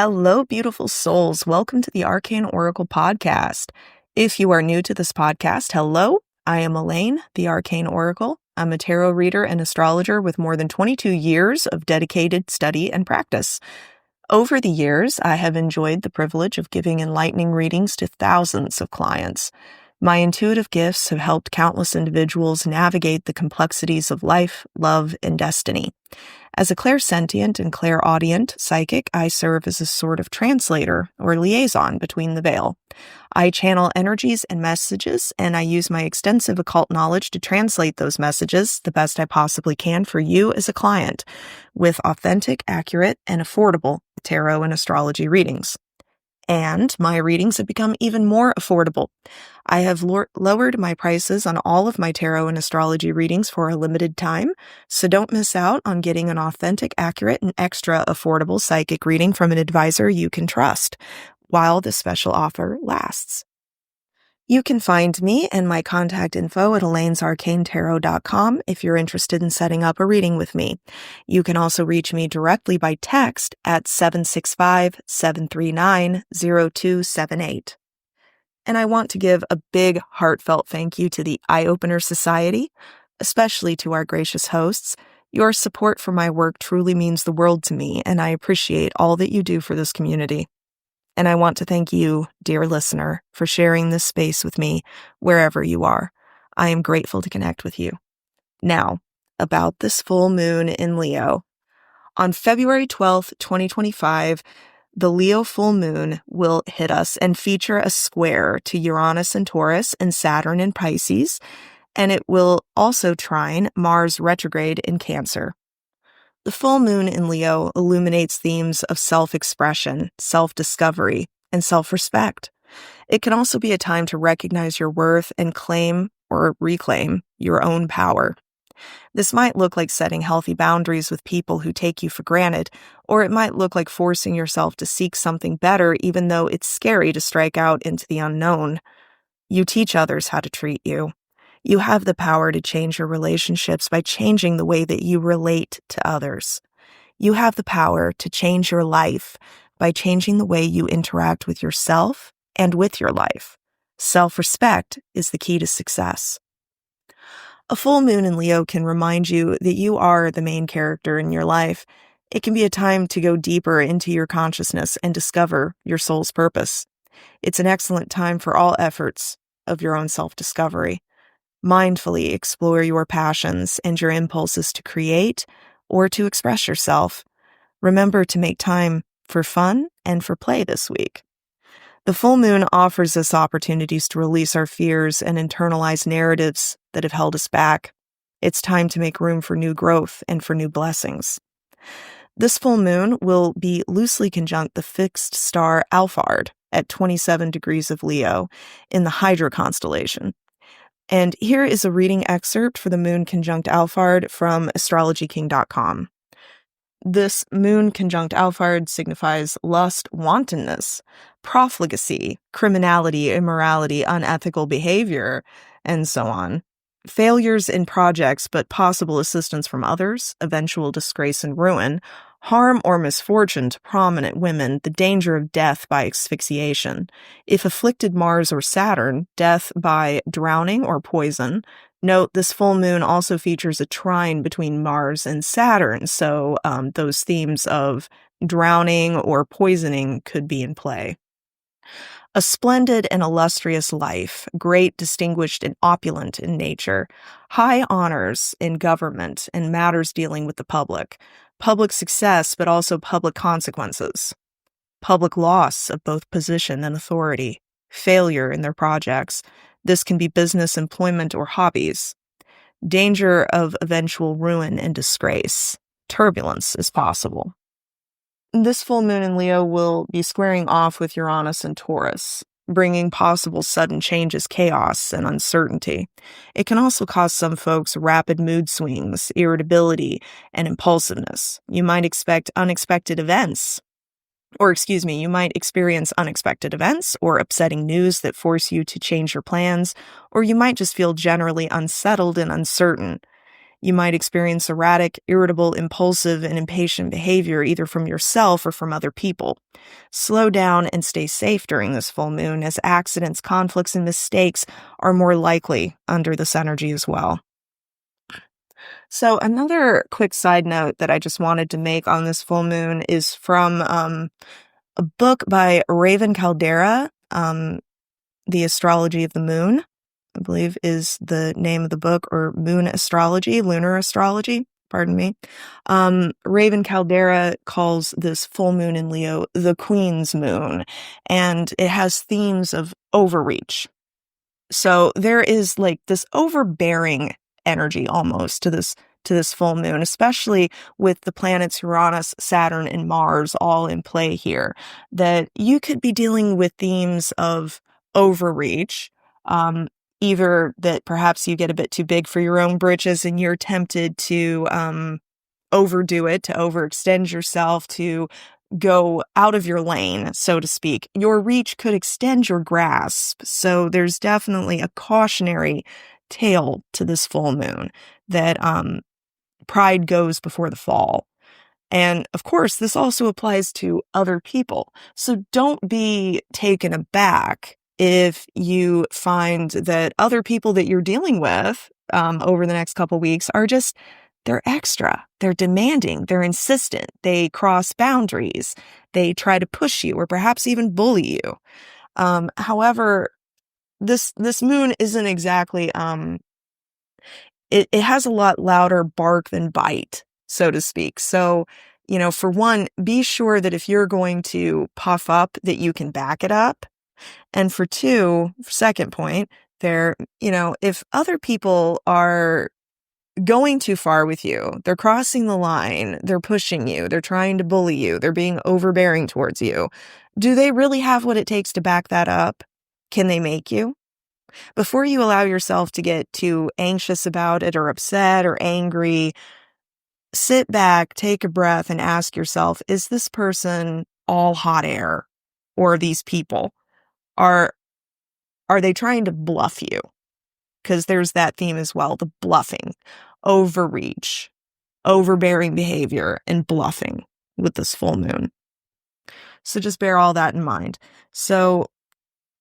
Hello, beautiful souls. Welcome to the Arcane Oracle podcast. If you are new to this podcast, hello. I am Elaine, the Arcane Oracle. I'm a tarot reader and astrologer with more than 22 years of dedicated study and practice. Over the years, I have enjoyed the privilege of giving enlightening readings to thousands of clients. My intuitive gifts have helped countless individuals navigate the complexities of life, love, and destiny. As a clairsentient and clairaudient psychic, I serve as a sort of translator or liaison between the veil. I channel energies and messages, and I use my extensive occult knowledge to translate those messages the best I possibly can for you as a client, with authentic, accurate, and affordable tarot and astrology readings. And my readings have become even more affordable. I have lowered my prices on all of my tarot and astrology readings for a limited time, so don't miss out on getting an authentic, accurate, and extra affordable psychic reading from an advisor you can trust while the special offer lasts. You can find me and my contact info at elainesarcanetarot.com if you're interested in setting up a reading with me. You can also reach me directly by text at 765-739-0278. And I want to give a big heartfelt thank you to the Eye Opener Society, especially to our gracious hosts. Your support for my work truly means the world to me, and I appreciate all that you do for this community. And I want to thank you, dear listener, for sharing this space with me wherever you are. I am grateful to connect with you. Now, about this full moon in Leo. On February 12th, 2025, the Leo full moon will hit us and feature a square to Uranus in Taurus and Saturn in Pisces, and it will also trine Mars retrograde in Cancer. The full moon in Leo illuminates themes of self-expression, self-discovery, and self-respect. It can also be a time to recognize your worth and claim or reclaim your own power. This might look like setting healthy boundaries with people who take you for granted, or it might look like forcing yourself to seek something better even though it's scary to strike out into the unknown. You teach others how to treat you. You have the power to change your relationships by changing the way that you relate to others. You have the power to change your life by changing the way you interact with yourself and with your life. Self-respect is the key to success. A full moon in Leo can remind you that you are the main character in your life. It can be a time to go deeper into your consciousness and discover your soul's purpose. It's an excellent time for all efforts of your own self-discovery. Mindfully explore your passions and your impulses to create or to express yourself. Remember to make time for fun and for play this week. The full moon offers us opportunities to release our fears and internalize narratives that have held us back. It's time to make room for new growth and for new blessings. This full moon will be loosely conjunct the fixed star Alphard at 27 degrees of Leo in the Hydra constellation. And here is a reading excerpt for the moon conjunct Alphard from astrologyking.com. This moon conjunct Alphard signifies lust, wantonness, profligacy, criminality, immorality, unethical behavior, and so on. Failures in projects, but possible assistance from others, eventual disgrace and ruin, harm or misfortune to prominent women, the danger of death by asphyxiation. If afflicted Mars or Saturn, death by drowning or poison. Note, this full moon also features a trine between Mars and Saturn, so those themes of drowning or poisoning could be in play. A splendid and illustrious life, great, distinguished, and opulent in nature, high honors in government and matters dealing with the public success, but also public consequences, public loss of both position and authority, failure in their projects. This can be business, employment, or hobbies. Danger of eventual ruin and disgrace. Turbulence is possible. This full moon in Leo will be squaring off with Uranus and Taurus, bringing possible sudden changes, chaos, and uncertainty. It can also cause some folks rapid mood swings, irritability, and impulsiveness. You might experience unexpected events or upsetting news that force you to change your plans, or you might just feel generally unsettled and uncertain. You might experience erratic, irritable, impulsive, and impatient behavior either from yourself or from other people. Slow down and stay safe during this full moon, as accidents, conflicts, and mistakes are more likely under this energy as well. So another quick side note that I just wanted to make on this full moon is from a book by Raven Caldera, The Astrology of the Moon, I believe is the name of the book, or Moon Astrology, Lunar Astrology, pardon me. Raven Caldera calls this full moon in Leo the Queen's Moon, and it has themes of overreach. So there is like this overbearing energy almost to this full moon, especially with the planets Uranus, Saturn, and Mars all in play here, that you could be dealing with themes of overreach, either that perhaps you get a bit too big for your own britches and you're tempted to overdo it, to overextend yourself, to go out of your lane, so to speak. Your reach could extend your grasp. So there's definitely a cautionary tale to this full moon that pride goes before the fall. And of course, this also applies to other people. So don't be taken aback if you find that other people that you're dealing with over the next couple weeks are just, they're extra, they're demanding, they're insistent, they cross boundaries, they try to push you or perhaps even bully you. However, this moon isn't exactly, it has a lot louder bark than bite, so to speak. So, for one, be sure that if you're going to puff up, that you can back it up. And for two, second point there, if other people are going too far with you, they're crossing the line, they're pushing you, they're trying to bully you, they're being overbearing towards you, do they really have what it takes to back that up? Can they make you? Before you allow yourself to get too anxious about it or upset or angry, sit back, take a breath, and ask yourself, is this person all hot air? Or these people? Are they trying to bluff you? Because there's that theme as well, the bluffing, overreach, overbearing behavior, and bluffing with this full moon. So just bear all that in mind. So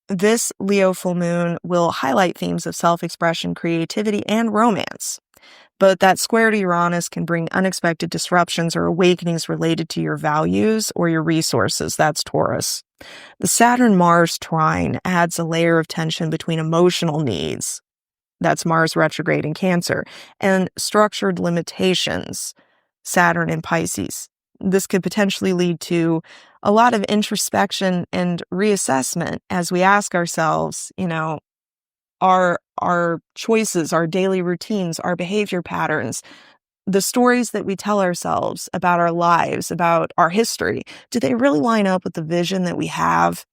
this Leo full moon will highlight themes of self-expression, creativity, and romance. But that square to Uranus can bring unexpected disruptions or awakenings related to your values or your resources. That's Taurus. The Saturn-Mars trine adds a layer of tension between emotional needs. That's Mars retrograde in Cancer, and structured limitations, Saturn in Pisces. This could potentially lead to a lot of introspection and reassessment as we ask ourselves, our choices, our daily routines, our behavior patterns, the stories that we tell ourselves about our lives, about our history, do they really line up with the vision that we have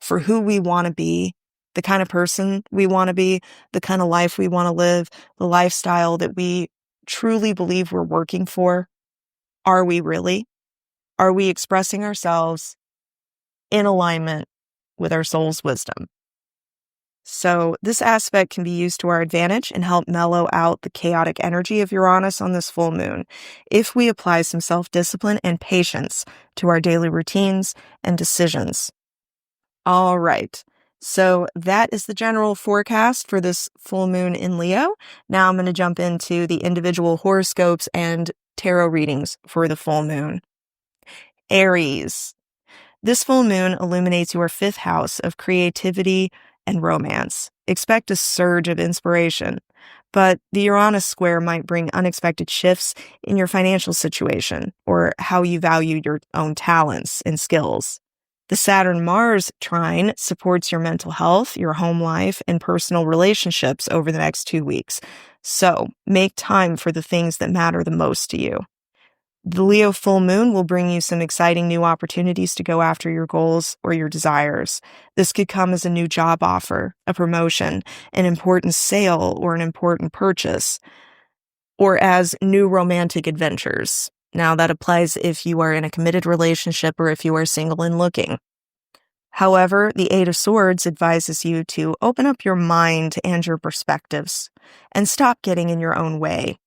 for who we want to be, the kind of person we want to be, the kind of life we want to live, the lifestyle that we truly believe we're working for? Are we really? Are we expressing ourselves in alignment with our soul's wisdom? So this aspect can be used to our advantage and help mellow out the chaotic energy of Uranus on this full moon if we apply some self-discipline and patience to our daily routines and decisions. All right. So that is the general forecast for this full moon in Leo. Now I'm going to jump into the individual horoscopes and tarot readings for the full moon. Aries. This full moon illuminates your fifth house of creativity and romance. Expect a surge of inspiration, but the Uranus square might bring unexpected shifts in your financial situation or how you value your own talents and skills. The Saturn-Mars trine supports your mental health, your home life, and personal relationships over the next 2 weeks. So make time for the things that matter the most to you. The Leo full moon will bring you some exciting new opportunities to go after your goals or your desires. This could come as a new job offer, a promotion, an important sale, or an important purchase, or as new romantic adventures. Now, that applies if you are in a committed relationship or if you are single and looking. However, the Eight of Swords advises you to open up your mind and your perspectives and stop getting in your own way.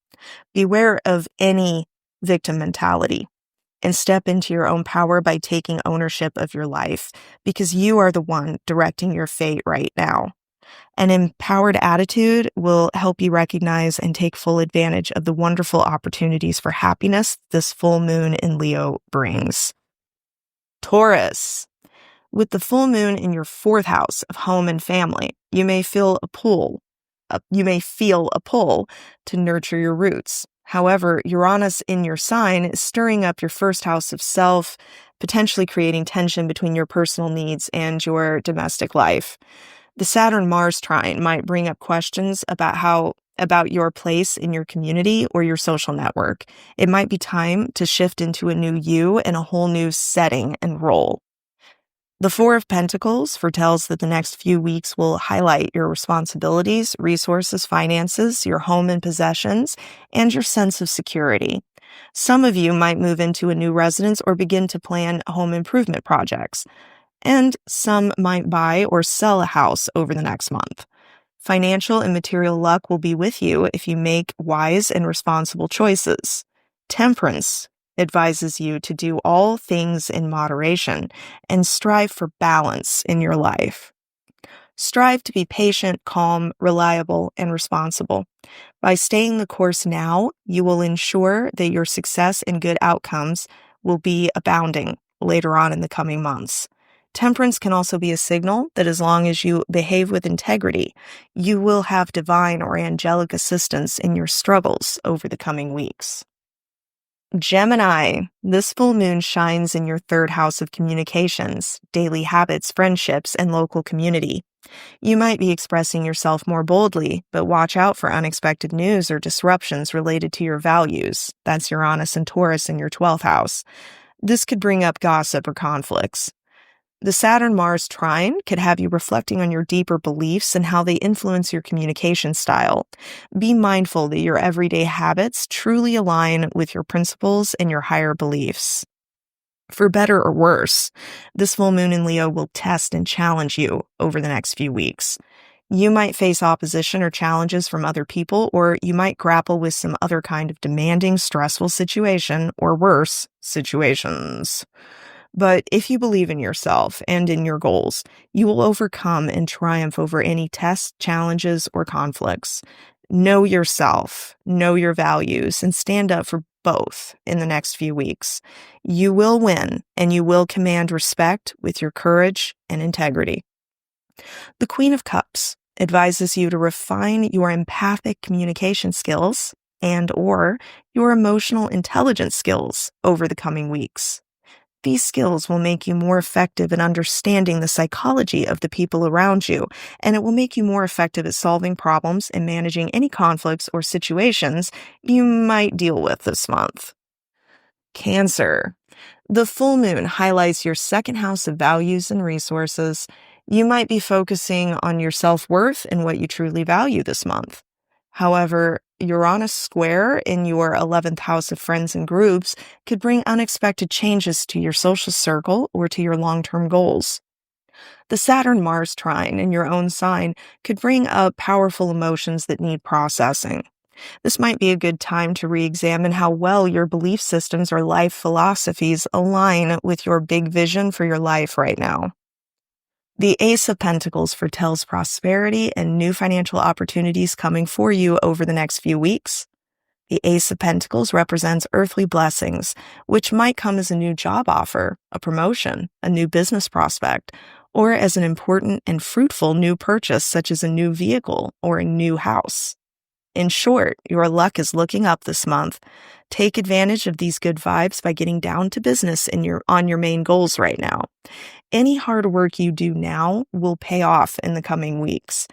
Beware of any victim mentality and step into your own power by taking ownership of your life, because you are the one directing your fate right now. An empowered attitude will help you recognize and take full advantage of the wonderful opportunities for happiness this full moon in Leo brings. Taurus. With the full moon in your 4th house of home and family, you may feel a pull to nurture your roots. However, Uranus in your sign is stirring up your 1st house of self, potentially creating tension between your personal needs and your domestic life. The Saturn-Mars trine might bring up questions about your place in your community or your social network. It might be time to shift into a new you and a whole new setting and role. The 4 of Pentacles foretells that the next few weeks will highlight your responsibilities, resources, finances, your home and possessions, and your sense of security. Some of you might move into a new residence or begin to plan home improvement projects, and some might buy or sell a house over the next month. Financial and material luck will be with you if you make wise and responsible choices. Temperance advises you to do all things in moderation and strive for balance in your life. Strive to be patient, calm, reliable, and responsible. By staying the course now, you will ensure that your success and good outcomes will be abounding later on in the coming months. Temperance can also be a signal that as long as you behave with integrity, you will have divine or angelic assistance in your struggles over the coming weeks. Gemini, this full moon shines in your 3rd house of communications, daily habits, friendships, and local community. You might be expressing yourself more boldly, but watch out for unexpected news or disruptions related to your values. That's Uranus and Taurus in your 12th house. This could bring up gossip or conflicts. The Saturn-Mars trine could have you reflecting on your deeper beliefs and how they influence your communication style. Be mindful that your everyday habits truly align with your principles and your higher beliefs. For better or worse, this full moon in Leo will test and challenge you over the next few weeks. You might face opposition or challenges from other people, or you might grapple with some other kind of demanding, stressful situation, or worse, situations. But if you believe in yourself and in your goals, you will overcome and triumph over any tests, challenges, or conflicts. Know yourself, know your values, and stand up for both in the next few weeks. You will win, and you will command respect with your courage and integrity. The Queen of Cups advises you to refine your empathic communication skills and/or your emotional intelligence skills over the coming weeks. These skills will make you more effective in understanding the psychology of the people around you, and it will make you more effective at solving problems and managing any conflicts or situations you might deal with this month. Cancer. The full moon highlights your 2nd house of values and resources. You might be focusing on your self-worth and what you truly value this month. However, Uranus square in your 11th house of friends and groups could bring unexpected changes to your social circle or to your long-term goals. The Saturn-Mars trine in your own sign could bring up powerful emotions that need processing. This might be a good time to re-examine how well your belief systems or life philosophies align with your big vision for your life right now. The Ace of Pentacles foretells prosperity and new financial opportunities coming for you over the next few weeks. The Ace of Pentacles represents earthly blessings, which might come as a new job offer, a promotion, a new business prospect, or as an important and fruitful new purchase such as a new vehicle or a new house. In short, your luck is looking up this month. Take advantage of these good vibes by getting down to business on your main goals right now. Any hard work you do now will pay off in the coming weeks.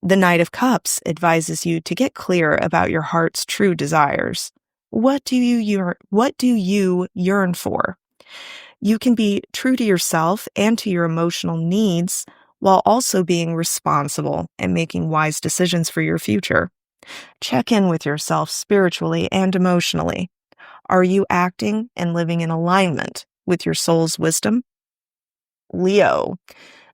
The Knight of Cups advises you to get clear about your heart's true desires. What do you yearn for? You can be true to yourself and to your emotional needs while also being responsible and making wise decisions for your future. Check in with yourself spiritually and emotionally. Are you acting and living in alignment with your soul's wisdom? Leo,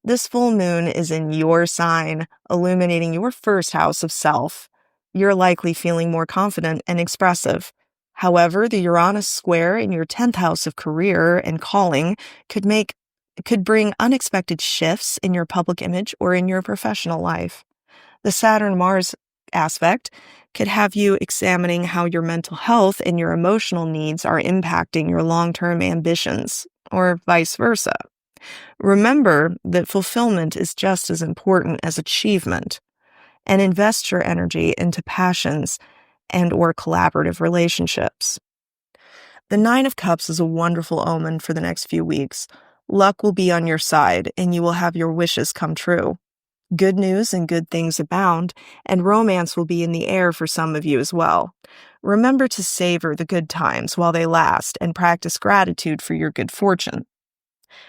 this full moon is in your sign, illuminating your 1st house of self. You're likely feeling more confident and expressive. However, the Uranus square in your 10th house of career and calling could bring unexpected shifts in your public image or in your professional life. The Saturn-Mars aspect could have you examining how your mental health and your emotional needs are impacting your long-term ambitions, or vice versa. Remember that fulfillment is just as important as achievement, and invest your energy into passions and/or collaborative relationships. The Nine of Cups is a wonderful omen for the next few weeks. Luck will be on your side, and you will have your wishes come true. Good news and good things abound, and romance will be in the air for some of you as well. Remember to savor the good times while they last and practice gratitude for your good fortune.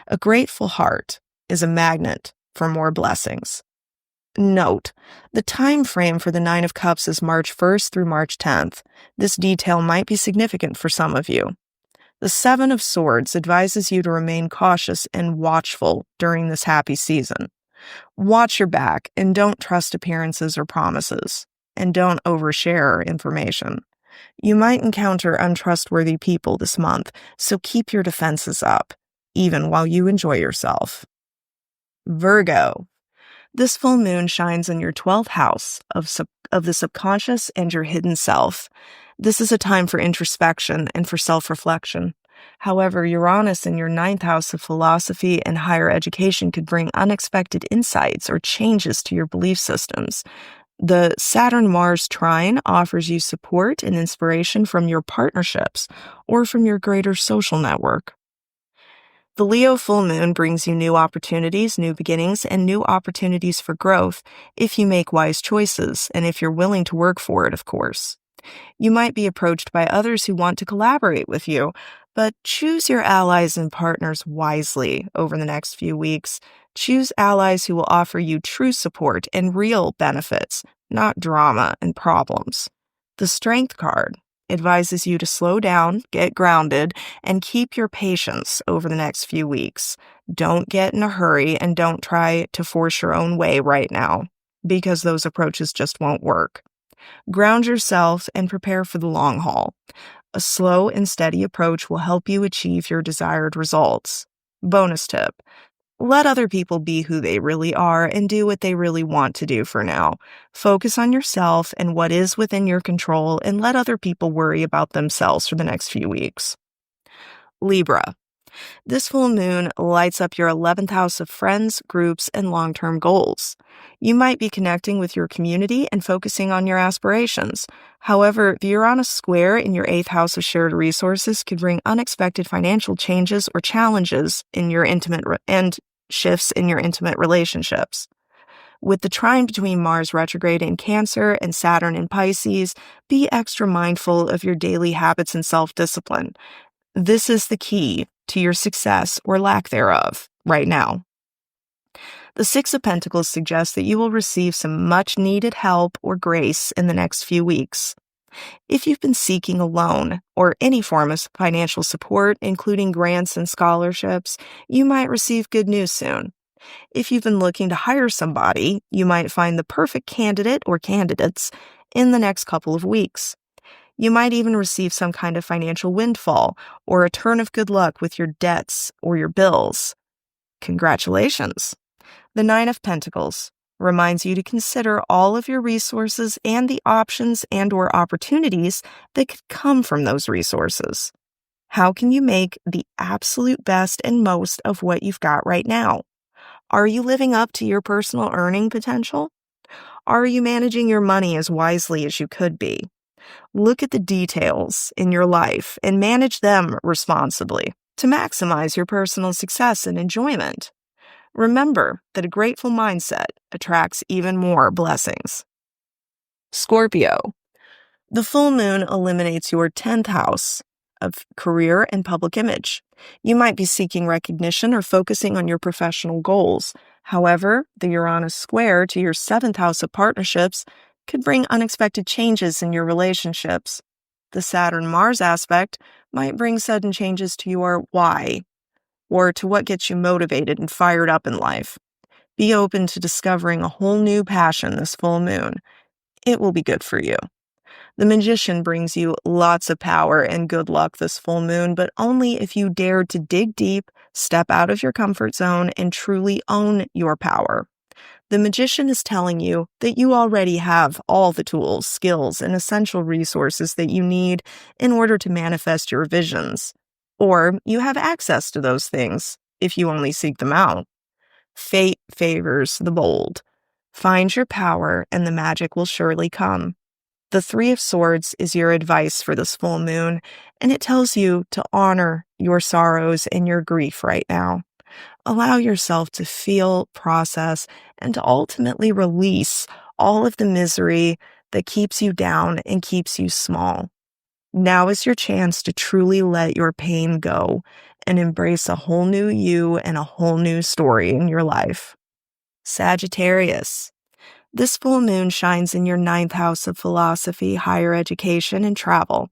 A grateful heart is a magnet for more blessings. Note, the time frame for the Nine of Cups is March 1st through March 10th. This detail might be significant for some of you. The Seven of Swords advises you to remain cautious and watchful during this happy season. Watch your back and don't trust appearances or promises, and don't overshare information. You might encounter untrustworthy people this month, so keep your defenses up, even while you enjoy yourself. Virgo. This full moon shines in your 12th house of the subconscious and your hidden self. This is a time for introspection and for self-reflection. However, Uranus in your 9th house of philosophy and higher education could bring unexpected insights or changes to your belief systems. The Saturn-Mars trine offers you support and inspiration from your partnerships or from your greater social network. The Leo full moon brings you new opportunities, new beginnings, and new opportunities for growth if you make wise choices and if you're willing to work for it, of course. You might be approached by others who want to collaborate with you, but choose your allies and partners wisely over the next few weeks. Choose allies who will offer you true support and real benefits, not drama and problems. The Strength card advises you to slow down, get grounded, and keep your patience over the next few weeks. Don't get in a hurry and don't try to force your own way right now, because those approaches just won't work. Ground yourself and prepare for the long haul. A slow and steady approach will help you achieve your desired results. Bonus tip: let other people be who they really are and do what they really want to do for now. Focus on yourself and what is within your control and let other people worry about themselves for the next few weeks. Libra. This full moon lights up your 11th house of friends, groups, and long-term goals. You might be connecting with your community and focusing on your aspirations. However, the Uranus square in your 8th house of shared resources could bring unexpected financial changes or challenges in your shifts in your intimate relationships. With the trine between Mars retrograde in Cancer and Saturn in Pisces, be extra mindful of your daily habits and self-discipline. This is the key to your success or lack thereof right now. The Six of Pentacles suggests that you will receive some much-needed help or grace in the next few weeks. If you've been seeking a loan or any form of financial support, including grants and scholarships, you might receive good news soon. If you've been looking to hire somebody, you might find the perfect candidate or candidates in the next couple of weeks. You might even receive some kind of financial windfall or a turn of good luck with your debts or your bills. Congratulations! The Nine of Pentacles reminds you to consider all of your resources and the options and/or opportunities that could come from those resources. How can you make the absolute best and most of what you've got right now? Are you living up to your personal earning potential? Are you managing your money as wisely as you could be? Look at the details in your life and manage them responsibly to maximize your personal success and enjoyment. Remember that a grateful mindset attracts even more blessings. Scorpio. The full moon eliminates your 10th house of career and public image. You might be seeking recognition or focusing on your professional goals. However, the Uranus square to your 7th house of partnerships could bring unexpected changes in your relationships. The Saturn-Mars aspect might bring sudden changes to your why, or to what gets you motivated and fired up in life. Be open to discovering a whole new passion this full moon. it will be good for you. The Magician brings you lots of power and good luck this full moon, but only if you dare to dig deep, step out of your comfort zone, and truly own your power. The Magician is telling you that you already have all the tools, skills, and essential resources that you need in order to manifest your visions. Or you have access to those things if you only seek them out. Fate favors the bold. Find your power and the magic will surely come. The Three of Swords is your advice for this full moon, and it tells you to honor your sorrows and your grief right now. Allow yourself to feel, process, and to ultimately release all of the misery that keeps you down and keeps you small. Now is your chance to truly let your pain go and embrace a whole new you and a whole new story in your life. Sagittarius. This full moon shines in your 9th house of philosophy, higher education, and travel.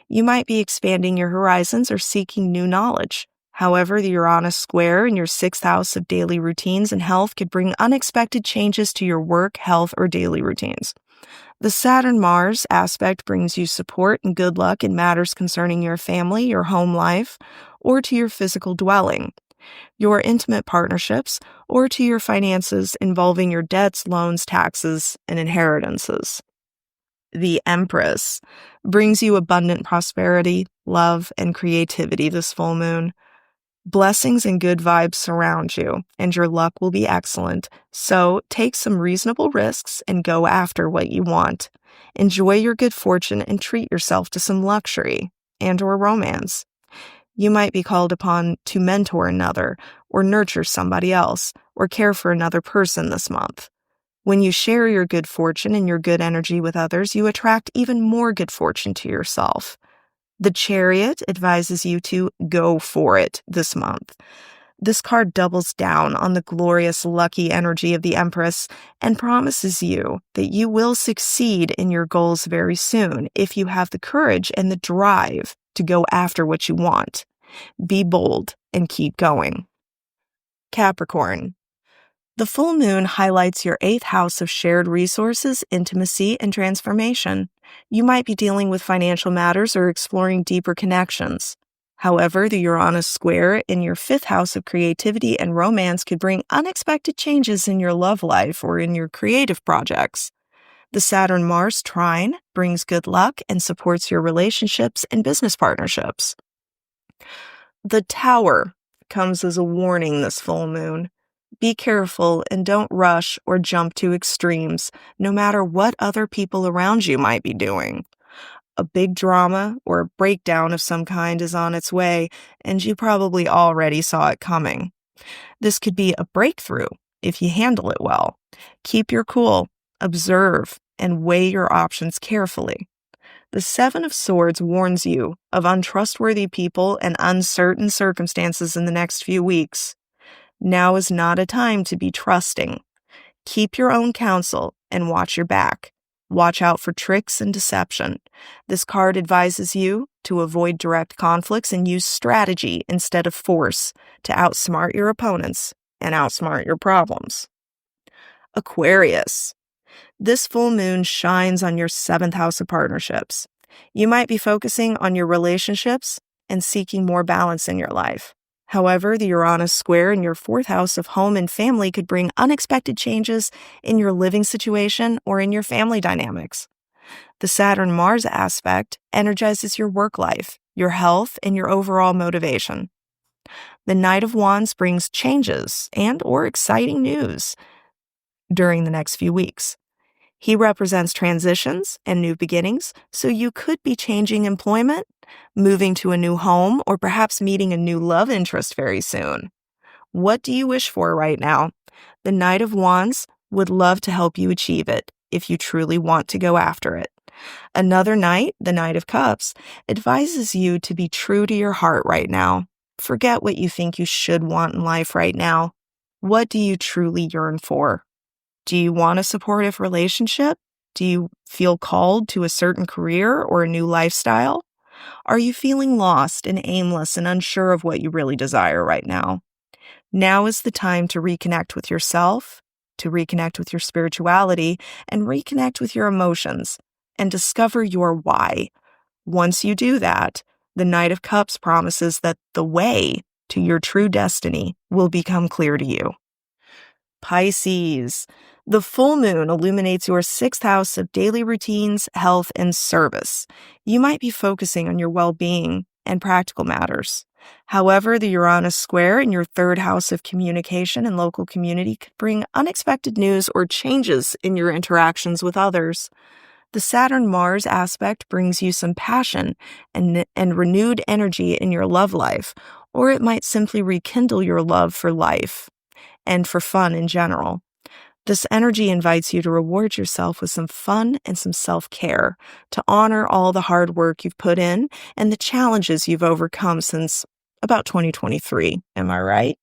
You might be expanding your horizons or seeking new knowledge. However, the Uranus square in your 6th house of daily routines and health could bring unexpected changes to your work, health, or daily routines. The Saturn-Mars aspect brings you support and good luck in matters concerning your family, your home life, or to your physical dwelling, your intimate partnerships, or to your finances involving your debts, loans, taxes, and inheritances. The Empress brings you abundant prosperity, love, and creativity this full moon. Blessings and good vibes surround you, and your luck will be excellent. So take some reasonable risks and go after what you want. Enjoy your good fortune and treat yourself to some luxury and/or romance. You might be called upon to mentor another, or nurture somebody else, or care for another person this month. When you share your good fortune and your good energy with others, you attract even more good fortune to yourself. The Chariot advises you to go for it this month. This card doubles down on the glorious, lucky energy of the Empress and promises you that you will succeed in your goals very soon if you have the courage and the drive to go after what you want. Be bold and keep going. Capricorn. The full moon highlights your 8th house of shared resources, intimacy, and transformation. You might be dealing with financial matters or exploring deeper connections. However, the Uranus square in your 5th house of creativity and romance could bring unexpected changes in your love life or in your creative projects. The Saturn-Mars trine brings good luck and supports your relationships and business partnerships. The Tower comes as a warning this full moon. Be careful and don't rush or jump to extremes, no matter what other people around you might be doing. A big drama or a breakdown of some kind is on its way, and you probably already saw it coming. This could be a breakthrough if you handle it well. Keep your cool, observe, and weigh your options carefully. The Seven of Swords warns you of untrustworthy people and uncertain circumstances in the next few weeks. Now is not a time to be trusting. Keep your own counsel and watch your back. Watch out for tricks and deception. This card advises you to avoid direct conflicts and use strategy instead of force to outsmart your opponents and outsmart your problems. Aquarius. This full moon shines on your 7th house of partnerships. You might be focusing on your relationships and seeking more balance in your life. However, the Uranus square in your 4th house of home and family could bring unexpected changes in your living situation or in your family dynamics. The Saturn-Mars aspect energizes your work life, your health, and your overall motivation. The Knight of Wands brings changes and/or exciting news during the next few weeks. He represents transitions and new beginnings, so you could be changing employment, moving to a new home, or perhaps meeting a new love interest very soon. What do you wish for right now? The Knight of Wands would love to help you achieve it if you truly want to go after it. Another knight, the Knight of Cups, advises you to be true to your heart right now. Forget what you think you should want in life right now. What do you truly yearn for? Do you want a supportive relationship? Do you feel called to a certain career or a new lifestyle? Are you feeling lost and aimless and unsure of what you really desire right now? Now is the time to reconnect with yourself to reconnect with your spirituality and reconnect with your emotions and discover your why. Once you do that, the Knight of Cups promises that the way to your true destiny will become clear to you. Pisces. The full moon illuminates your sixth house of daily routines, health, and service. You might be focusing on your well-being and practical matters. However, the Uranus square in your third house of communication and local community could bring unexpected news or changes in your interactions with others. The Saturn-Mars aspect brings you some passion and renewed energy in your love life, or it might simply rekindle your love for life and for fun in general. This energy invites you to reward yourself with some fun and some self-care, to honor all the hard work you've put in and the challenges you've overcome since about 2023. Am I right?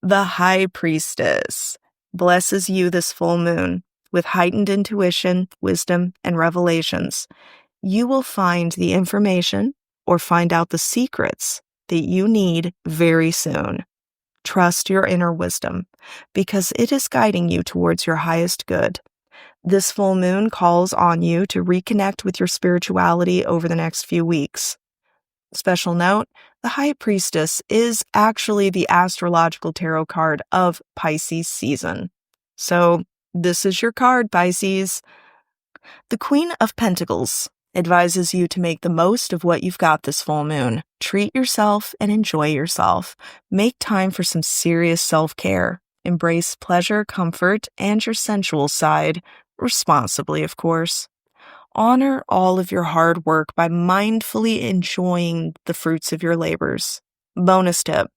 The High Priestess blesses you this full moon with heightened intuition, wisdom, and revelations. You will find the information or find out the secrets that you need very soon. Trust your inner wisdom, because it is guiding you towards your highest good. This full moon calls on you to reconnect with your spirituality over the next few weeks. Special note, the High Priestess is actually the astrological tarot card of Pisces season. So, this is your card, Pisces. The Queen of Pentacles advises you to make the most of what you've got this full moon. Treat yourself and enjoy yourself. Make time for some serious self-care. Embrace pleasure, comfort, and your sensual side, responsibly, of course. Honor all of your hard work by mindfully enjoying the fruits of your labors. Bonus tip.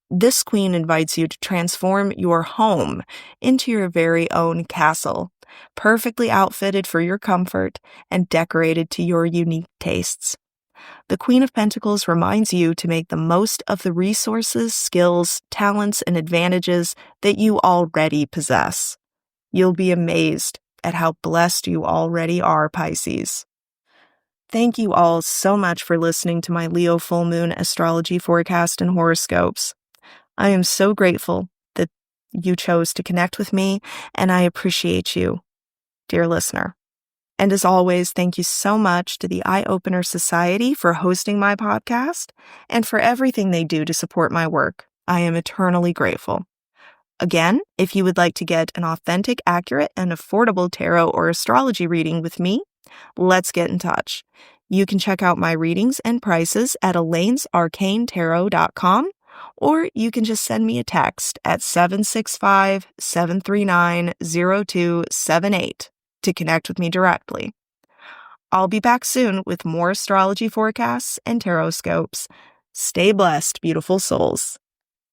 This queen invites you to transform your home into your very own castle, perfectly outfitted for your comfort and decorated to your unique tastes. The Queen of Pentacles reminds you to make the most of the resources, skills, talents, and advantages that you already possess. You'll be amazed at how blessed you already are, Pisces. Thank you all so much for listening to my Leo full moon astrology forecast and horoscopes. I am so grateful that you chose to connect with me, and I appreciate you, dear listener. And as always, thank you so much to the Eye Opener Society for hosting my podcast and for everything they do to support my work. I am eternally grateful. Again, if you would like to get an authentic, accurate, and affordable tarot or astrology reading with me, let's get in touch. You can check out my readings and prices at elainesarcanetarot.com, or you can just send me a text at 765-739-0278 to connect with me directly. I'll be back soon with more astrology forecasts and tarot scopes. Stay blessed, beautiful souls.